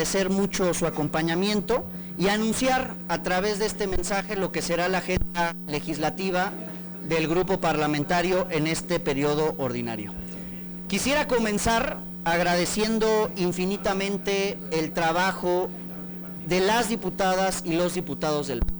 agradecer mucho su acompañamiento y anunciar a través de este mensaje lo que será la agenda legislativa del grupo parlamentario en este periodo ordinario. Quisiera comenzar agradeciendo infinitamente el trabajo de las diputadas y los diputados del PAN.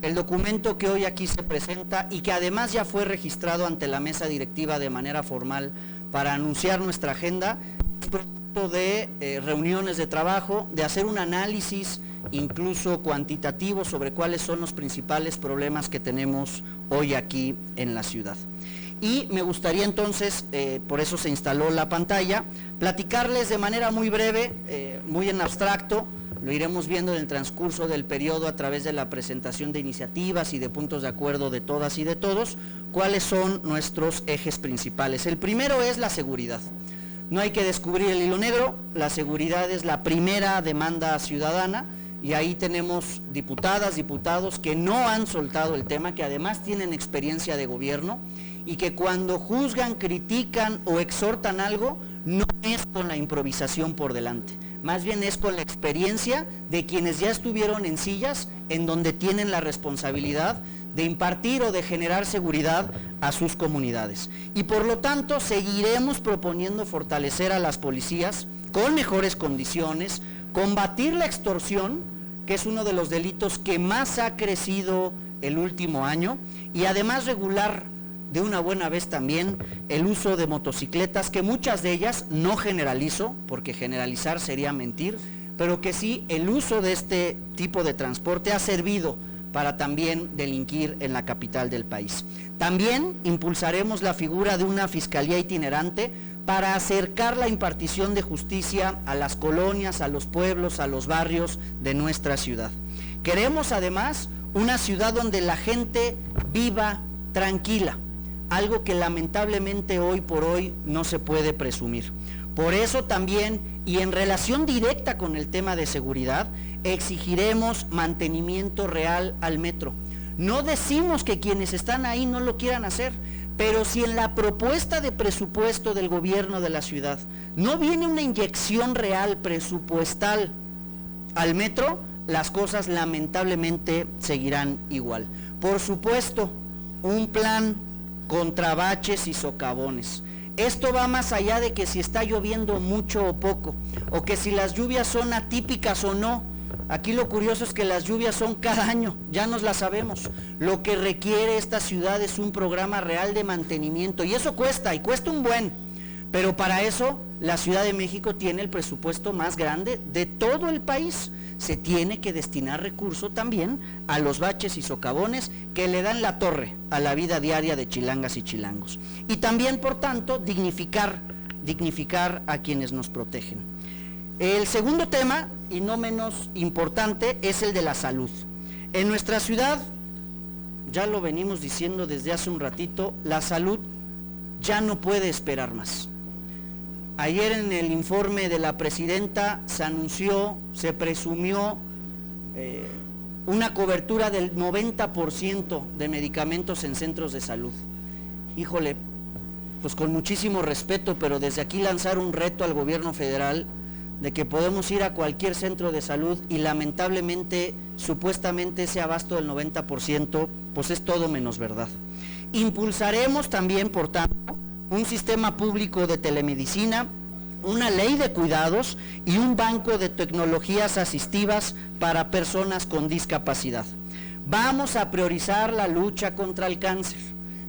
El documento que hoy aquí se presenta y que además ya fue registrado ante la mesa directiva de manera formal para anunciar nuestra agenda, es producto de reuniones de trabajo, de hacer un análisis incluso cuantitativo sobre cuáles son los principales problemas que tenemos hoy aquí en la ciudad. Y me gustaría entonces, por eso se instaló la pantalla, platicarles de manera muy breve, muy en abstracto, lo iremos viendo en el transcurso del periodo a través de la presentación de iniciativas y de puntos de acuerdo de todas y de todos, cuáles son nuestros ejes principales. El primero es la seguridad. No hay que descubrir el hilo negro, la seguridad es la primera demanda ciudadana y ahí tenemos diputadas, diputados que no han soltado el tema, que además tienen experiencia de gobierno y que cuando juzgan, critican o exhortan algo, no es con la improvisación por delante. Más bien es con la experiencia de quienes ya estuvieron en sillas en donde tienen la responsabilidad de impartir o de generar seguridad a sus comunidades. Y por lo tanto seguiremos proponiendo fortalecer a las policías con mejores condiciones, combatir la extorsión, que es uno de los delitos que más ha crecido el último año, y además regular de una buena vez también el uso de motocicletas, que muchas de ellas, no generalizo, porque generalizar sería mentir, pero que sí el uso de este tipo de transporte ha servido para también delinquir en la capital del país. También impulsaremos la figura de una fiscalía itinerante para acercar la impartición de justicia a las colonias, a los pueblos, a los barrios de nuestra ciudad. Queremos además una ciudad donde la gente viva tranquila, algo que lamentablemente hoy por hoy no se puede presumir. Por eso también, y en relación directa con el tema de seguridad, exigiremos mantenimiento real al metro. No decimos que quienes están ahí no lo quieran hacer, pero si en la propuesta de presupuesto del gobierno de la ciudad no viene una inyección real presupuestal al metro, las cosas lamentablemente seguirán igual. Por supuesto, un plan contra baches y socavones. Esto va más allá de que si está lloviendo mucho o poco, o que si las lluvias son atípicas o no. Aquí lo curioso es que las lluvias son cada año, ya nos las sabemos. Lo que requiere esta ciudad es un programa real de mantenimiento, y eso cuesta, y cuesta un buen, pero para eso la Ciudad de México tiene el presupuesto más grande de todo el país. Se tiene que destinar recurso también a los baches y socavones que le dan la torre a la vida diaria de chilangas y chilangos. Y también, por tanto, dignificar a quienes nos protegen. El segundo tema, y no menos importante, es el de la salud. En nuestra ciudad, ya lo venimos diciendo desde hace un ratito, la salud ya no puede esperar más. Ayer en el informe de la presidenta se anunció, se presumió una cobertura del 90% de medicamentos en centros de salud. Híjole, pues con muchísimo respeto, pero desde aquí lanzar un reto al gobierno federal de que podemos ir a cualquier centro de salud y lamentablemente, supuestamente ese abasto del 90%, pues es todo menos verdad. Impulsaremos también, por tanto, un sistema público de telemedicina, una ley de cuidados y un banco de tecnologías asistivas para personas con discapacidad. Vamos a priorizar la lucha contra el cáncer.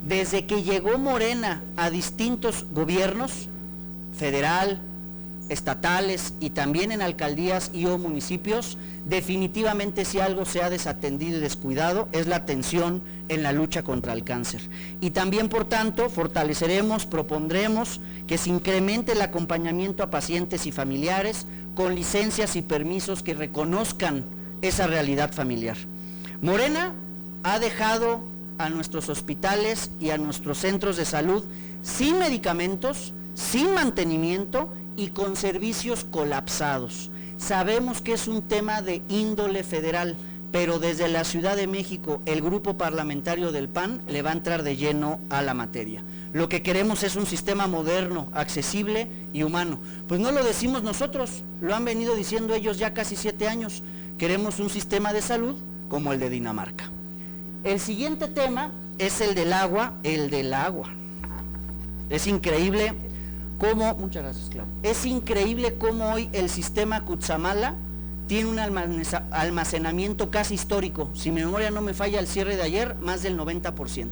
Desde que llegó Morena a distintos gobiernos, federal, estatales y también en alcaldías y o municipios, definitivamente si algo se ha desatendido y descuidado es la atención en la lucha contra el cáncer. Y también, por tanto, fortaleceremos, propondremos que se incremente el acompañamiento a pacientes y familiares con licencias y permisos que reconozcan esa realidad familiar. Morena ha dejado a nuestros hospitales y a nuestros centros de salud sin medicamentos, sin mantenimiento y con servicios colapsados. Sabemos que es un tema de índole federal, pero desde la Ciudad de México el grupo parlamentario del PAN le va a entrar de lleno a la materia. Lo que queremos es un sistema moderno, accesible y humano. Pues no lo decimos nosotros, lo han venido diciendo ellos ya casi 7 años. Queremos un sistema de salud como el de Dinamarca. El siguiente tema es el del agua, Es increíble cómo, muchas gracias, Clau. Es increíble cómo hoy el sistema Cutzamala tiene un almacenamiento casi histórico. Si mi memoria no me falla, al cierre de ayer, más del 90%.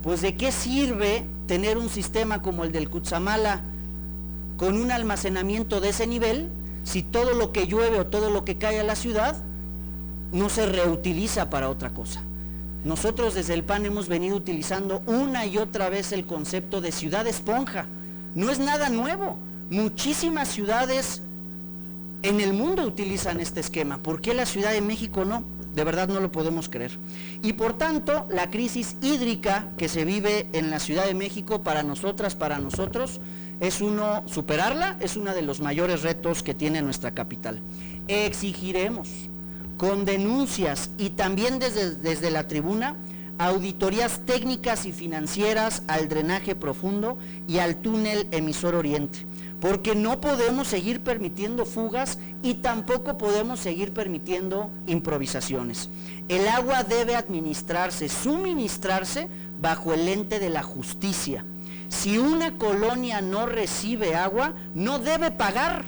Pues ¿de qué sirve tener un sistema como el del Cutzamala con un almacenamiento de ese nivel si todo lo que llueve o todo lo que cae a la ciudad no se reutiliza para otra cosa? Nosotros desde el PAN hemos venido utilizando una y otra vez el concepto de ciudad esponja. No es nada nuevo. Muchísimas ciudades en el mundo utilizan este esquema. ¿Por qué la Ciudad de México no? De verdad no lo podemos creer. Y por tanto, la crisis hídrica que se vive en la Ciudad de México para nosotras, para nosotros, superarla es uno de los mayores retos que tiene nuestra capital. Exigiremos con denuncias y también desde la tribuna auditorías técnicas y financieras al drenaje profundo y al túnel emisor oriente, porque no podemos seguir permitiendo fugas y tampoco podemos seguir permitiendo improvisaciones. El agua debe administrarse, suministrarse bajo el lente de la justicia. Si una colonia no recibe agua, no debe pagar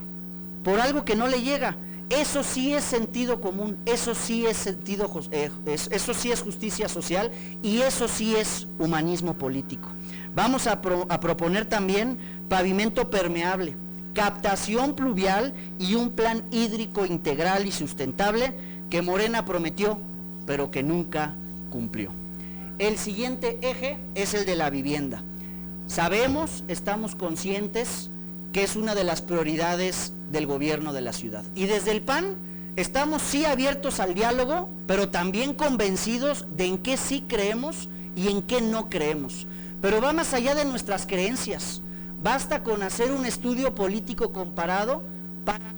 por algo que no le llega. Eso sí es sentido común, eso sí es eso sí es justicia social y eso sí es humanismo político. Vamos a proponer también pavimento permeable, captación pluvial y un plan hídrico integral y sustentable que Morena prometió, pero que nunca cumplió. El siguiente eje es el de la vivienda. Sabemos, estamos conscientes que es una de las prioridades del gobierno de la ciudad. Y desde el PAN estamos sí abiertos al diálogo, pero también convencidos de en qué sí creemos y en qué no creemos. Pero va más allá de nuestras creencias. Basta con hacer un estudio político comparado para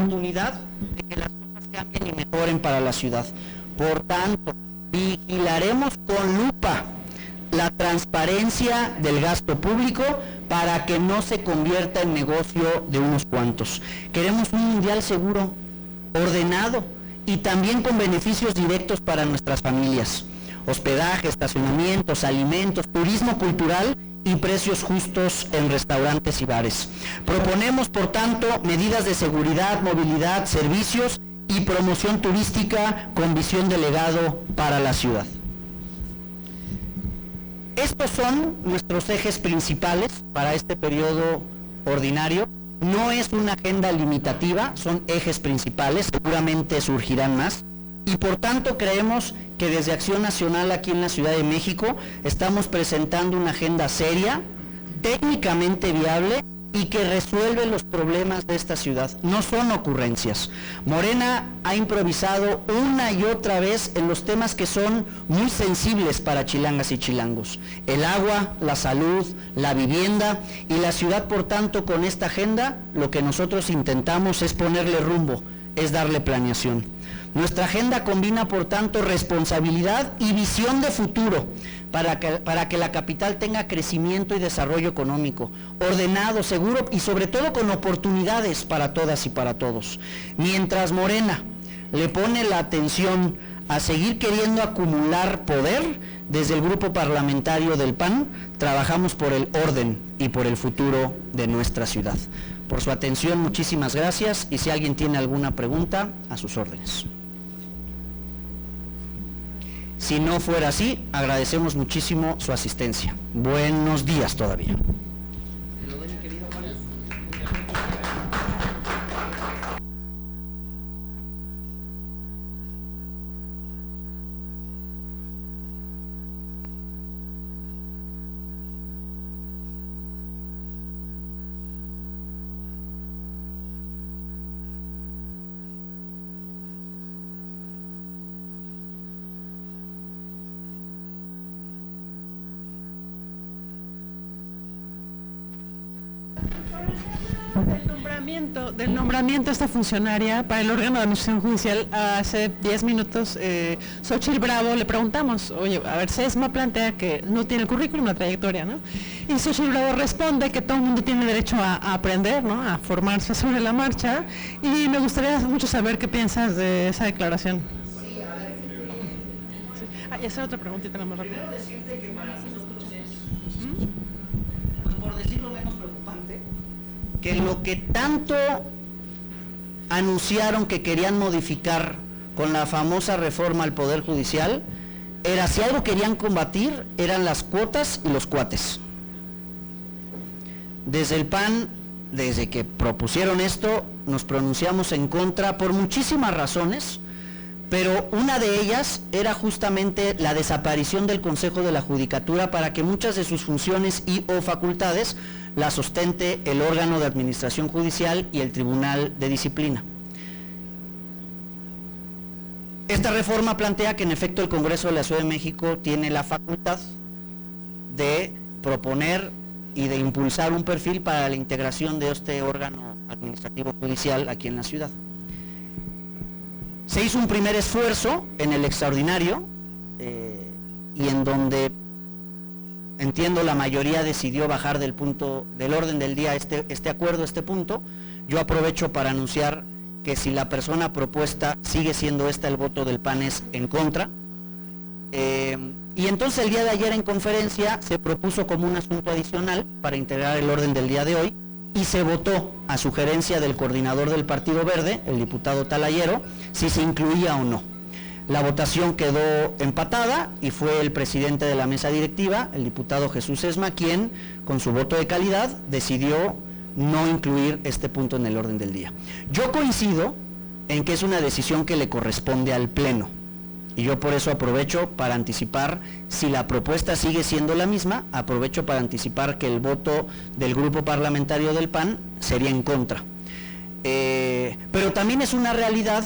oportunidad de que las cosas cambien y mejoren para la ciudad. Por tanto, vigilaremos con lupa la transparencia del gasto público para que no se convierta en negocio de unos cuantos. Queremos un mundial seguro, ordenado y también con beneficios directos para nuestras familias. Hospedaje, estacionamientos, alimentos, turismo cultural y precios justos en restaurantes y bares. Proponemos, por tanto, medidas de seguridad, movilidad, servicios y promoción turística con visión de legado para la ciudad. Estos son nuestros ejes principales para este periodo ordinario. No es una agenda limitativa, son ejes principales, seguramente surgirán más. Y por tanto creemos que desde Acción Nacional aquí en la Ciudad de México estamos presentando una agenda seria, técnicamente viable y que resuelve los problemas de esta ciudad. No son ocurrencias. Morena ha improvisado una y otra vez en los temas que son muy sensibles para chilangas y chilangos. El agua, la salud, la vivienda y la ciudad, por tanto, con esta agenda, lo que nosotros intentamos es ponerle rumbo, es darle planeación. Nuestra agenda combina, por tanto, responsabilidad y visión de futuro para que la capital tenga crecimiento y desarrollo económico, ordenado, seguro y sobre todo con oportunidades para todas y para todos. Mientras Morena le pone la atención a seguir queriendo acumular poder, desde el grupo parlamentario del PAN trabajamos por el orden y por el futuro de nuestra ciudad. Por su atención, muchísimas gracias, y si alguien tiene alguna pregunta, a sus órdenes. Si no fuera así, agradecemos muchísimo su asistencia. Buenos días todavía. Del nombramiento de esta funcionaria para el órgano de administración judicial, hace 10 minutos, Xochitl Bravo le preguntamos, oye, a ver, SESMA plantea que no tiene el currículum, la trayectoria, ¿no? Y Xochitl Bravo responde que todo el mundo tiene derecho a aprender, ¿no? A formarse sobre la marcha, y me gustaría mucho saber qué piensas de esa declaración. Sí, a ver. Sí. Esa es otra preguntita, nada más rápido. Quiero decirte que para así lo escuches. Pues por decirlo menos preocupante, que lo que tanto anunciaron que querían modificar con la famosa reforma al Poder Judicial, era, si algo querían combatir, eran las cuotas y los cuates. Desde el PAN, desde que propusieron esto, nos pronunciamos en contra por muchísimas razones, pero una de ellas era justamente la desaparición del Consejo de la Judicatura para que muchas de sus funciones y o facultades las ostente el órgano de administración judicial y el Tribunal de Disciplina. Esta reforma plantea que en efecto el Congreso de la Ciudad de México tiene la facultad de proponer y de impulsar un perfil para la integración de este órgano administrativo judicial aquí en la ciudad. Se hizo un primer esfuerzo en el extraordinario y en donde entiendo la mayoría decidió bajar del orden del día este acuerdo, este punto. Yo aprovecho para anunciar que si la persona propuesta sigue siendo el voto del PAN es en contra. Y entonces el día de ayer en conferencia se propuso como un asunto adicional para integrar el orden del día de hoy, y se votó a sugerencia del coordinador del Partido Verde, el diputado Talayero, si se incluía o no. La votación quedó empatada y fue el presidente de la mesa directiva, el diputado Jesús Sesma, quien con su voto de calidad decidió no incluir este punto en el orden del día. Yo coincido en que es una decisión que le corresponde al Pleno, y yo por eso aprovecho para anticipar, si la propuesta sigue siendo la misma, aprovecho para anticipar que el voto del grupo parlamentario del PAN sería en contra. Pero también es una realidad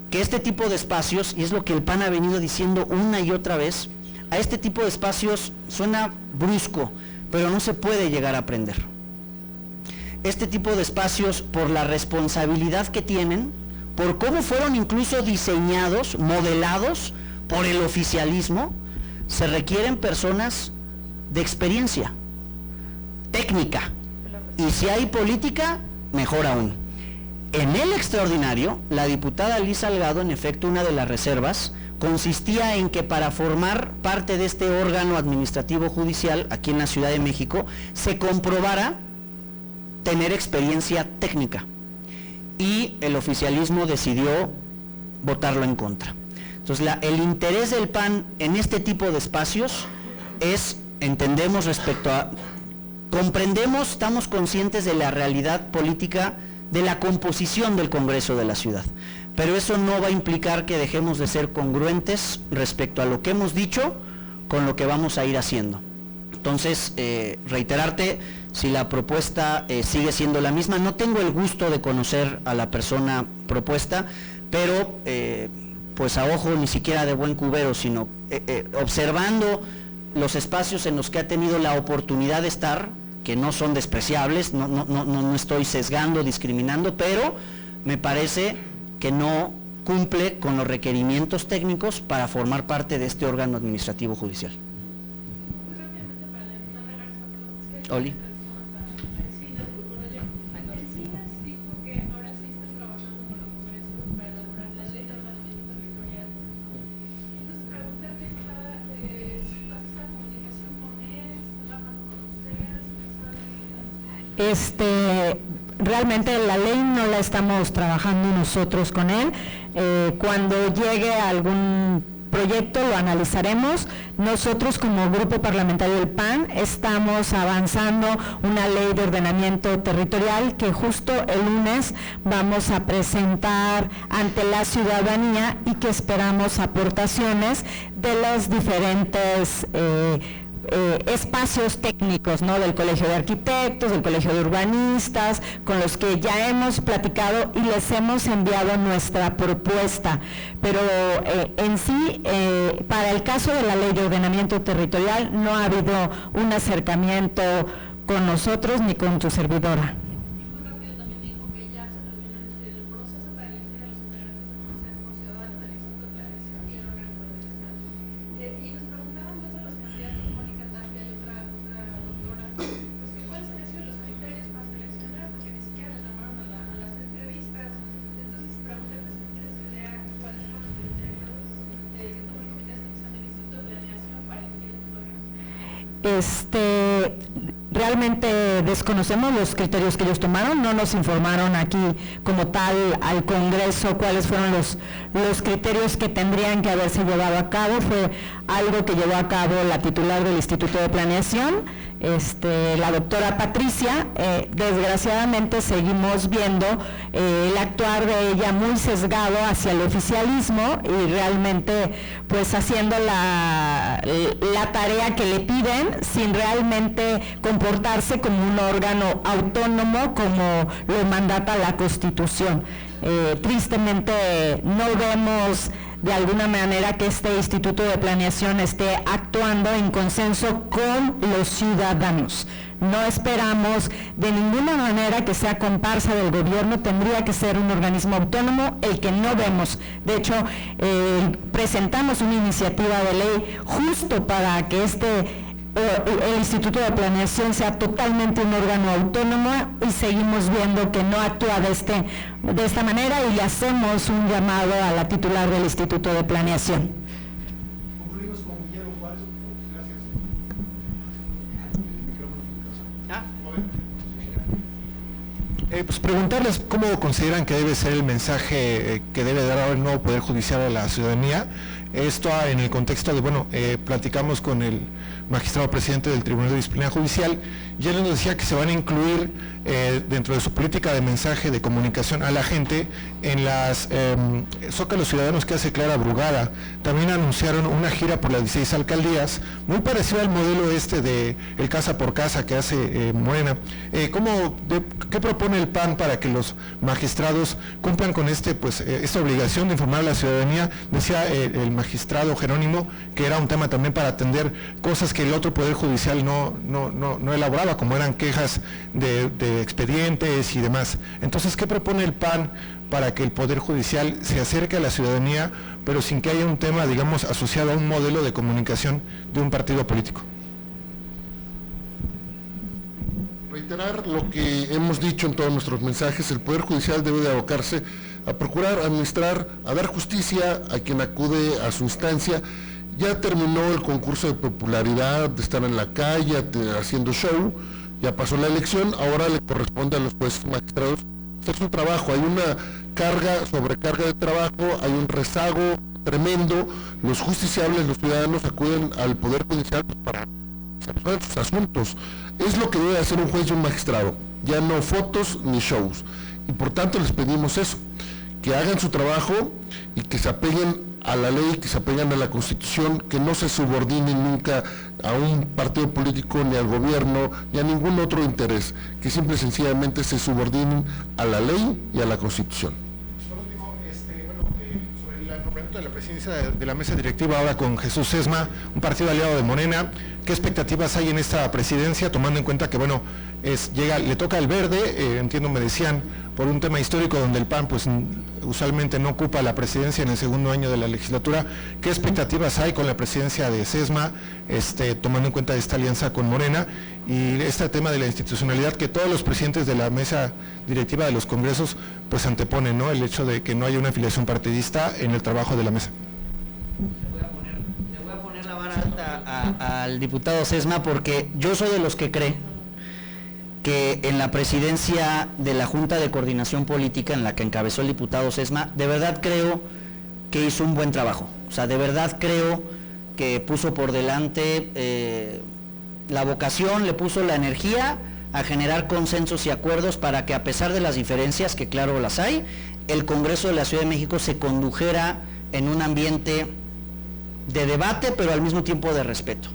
que este tipo de espacios, y es lo que el PAN ha venido diciendo una y otra vez, a este tipo de espacios suena brusco, pero no se puede llegar a aprender. Este tipo de espacios, por la responsabilidad que tienen, por cómo fueron incluso diseñados, modelados por el oficialismo, se requieren personas de experiencia, técnica, y si hay política, mejor aún. En el extraordinario, la diputada Liz Salgado, en efecto, una de las reservas consistía en que para formar parte de este órgano administrativo judicial aquí en la Ciudad de México, se comprobara tener experiencia técnica, y el oficialismo decidió votarlo en contra. Entonces, el interés del PAN en este tipo de espacios es, entendemos respecto a, comprendemos, estamos conscientes de la realidad política de la composición del Congreso de la ciudad, pero eso no va a implicar que dejemos de ser congruentes respecto a lo que hemos dicho con lo que vamos a ir haciendo. Entonces, reiterarte, si la propuesta sigue siendo la misma, no tengo el gusto de conocer a la persona propuesta, pero pues a ojo ni siquiera de buen cubero, sino observando los espacios en los que ha tenido la oportunidad de estar, que no son despreciables, no estoy sesgando, discriminando, pero me parece que no cumple con los requerimientos técnicos para formar parte de este órgano administrativo judicial. Oli. Realmente la ley no la estamos trabajando nosotros con él. Cuando llegue algún proyecto lo analizaremos. Nosotros como grupo parlamentario del PAN estamos avanzando una ley de ordenamiento territorial que justo el lunes vamos a presentar ante la ciudadanía y que esperamos aportaciones de los diferentes espacios técnicos, ¿no? Del Colegio de Arquitectos, del Colegio de Urbanistas, con los que ya hemos platicado y les hemos enviado nuestra propuesta. Pero en sí, para el caso de la Ley de Ordenamiento Territorial, no ha habido un acercamiento con nosotros ni con tu servidora. Realmente desconocemos los criterios que ellos tomaron, no nos informaron aquí como tal al Congreso cuáles fueron los criterios que tendrían que haberse llevado a cabo. Fue algo que llevó a cabo la titular del Instituto de Planeación, la doctora Patricia. Desgraciadamente seguimos viendo el actuar de ella muy sesgado hacia el oficialismo y realmente pues haciendo la tarea que le piden sin realmente comportarse como un órgano autónomo como lo mandata la Constitución. Tristemente no vemos de alguna manera que este Instituto de Planeación esté actuando en consenso con los ciudadanos. No esperamos de ninguna manera que sea comparsa del gobierno, tendría que ser un organismo autónomo, el que no vemos. De hecho, presentamos una iniciativa de ley justo para que el Instituto de Planeación sea totalmente un órgano autónomo y seguimos viendo que no actúa de esta manera y le hacemos un llamado a la titular del Instituto de Planeación. Concluimos con Guillermo Juárez. Gracias. Pues preguntarles cómo consideran que debe ser el mensaje que debe dar ahora el nuevo Poder Judicial a la ciudadanía. Esto en el contexto de, platicamos con el magistrado presidente del Tribunal de Disciplina Judicial y él nos decía que se van a incluir dentro de su política de mensaje de comunicación a la gente en las Zócalos Ciudadanos que hace Clara Brugada. También anunciaron una gira por las 16 alcaldías, muy parecido al modelo de el casa por casa que hace Morena. ¿Qué propone el PAN para que los magistrados cumplan con esta obligación de informar a la ciudadanía? Decía el magistrado Jerónimo, que era un tema también para atender cosas que el otro Poder Judicial no elaboraba, como eran quejas de expedientes y demás. Entonces, ¿qué propone el PAN para que el Poder Judicial se acerque a la ciudadanía, pero sin que haya un tema, digamos, asociado a un modelo de comunicación de un partido político? Reiterar lo que hemos dicho en todos nuestros mensajes: el Poder Judicial debe de abocarse a procurar administrar, a dar justicia a quien acude a su instancia. Ya terminó el concurso de popularidad, de estar en la calle haciendo show, ya pasó la elección, ahora le corresponde a los jueces magistrados hacer su trabajo. Hay una sobrecarga de trabajo, hay un rezago tremendo. Los justiciables, los ciudadanos acuden al Poder Judicial para resolver sus asuntos. Es lo que debe hacer un juez y un magistrado, ya no fotos ni shows. Y por tanto les pedimos eso, que hagan su trabajo y que se apeguen a la ley, que se apeguen a la Constitución, que no se subordinen nunca a un partido político, ni al gobierno, ni a ningún otro interés, que simple y sencillamente se subordinen a la ley y a la Constitución. Por último, sobre el nombramiento de la presidencia de la mesa directiva ahora con Jesús Sesma, un partido aliado de Morena, ¿qué expectativas hay en esta presidencia, tomando en cuenta que, bueno, le toca el verde, entiendo, me decían, por un tema histórico donde el PAN pues usualmente no ocupa la presidencia en el segundo año de la legislatura? ¿Qué expectativas hay con la presidencia de Sesma, tomando en cuenta esta alianza con Morena y este tema de la institucionalidad que todos los presidentes de la mesa directiva de los congresos pues anteponen, ¿no?, el hecho de que no haya una afiliación partidista en el trabajo de la mesa? Le voy a poner la vara alta al diputado Sesma, porque yo soy de los que cree que en la presidencia de la Junta de Coordinación Política, en la que encabezó el diputado Sesma, de verdad creo que hizo un buen trabajo. O sea, de verdad creo que puso por delante la vocación, le puso la energía a generar consensos y acuerdos para que, a pesar de las diferencias, que claro las hay, el Congreso de la Ciudad de México se condujera en un ambiente de debate, pero al mismo tiempo de respeto.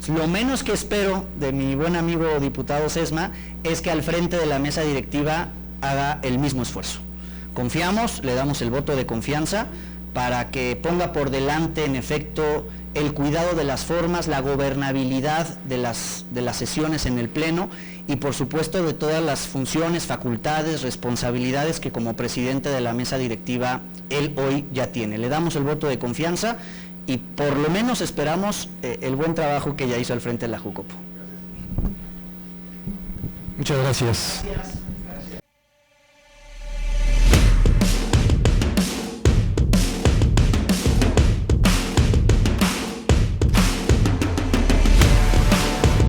Lo menos que espero de mi buen amigo diputado Sesma es que al frente de la mesa directiva haga el mismo esfuerzo. Confiamos, le damos el voto de confianza para que ponga por delante, en efecto, el cuidado de las formas, la gobernabilidad de las sesiones en el Pleno y, por supuesto, de todas las funciones, facultades, responsabilidades que como presidente de la mesa directiva él hoy ya tiene. Le damos el voto de confianza y por lo menos esperamos el buen trabajo que ya hizo al frente de la JUCOPO. Muchas gracias. Gracias.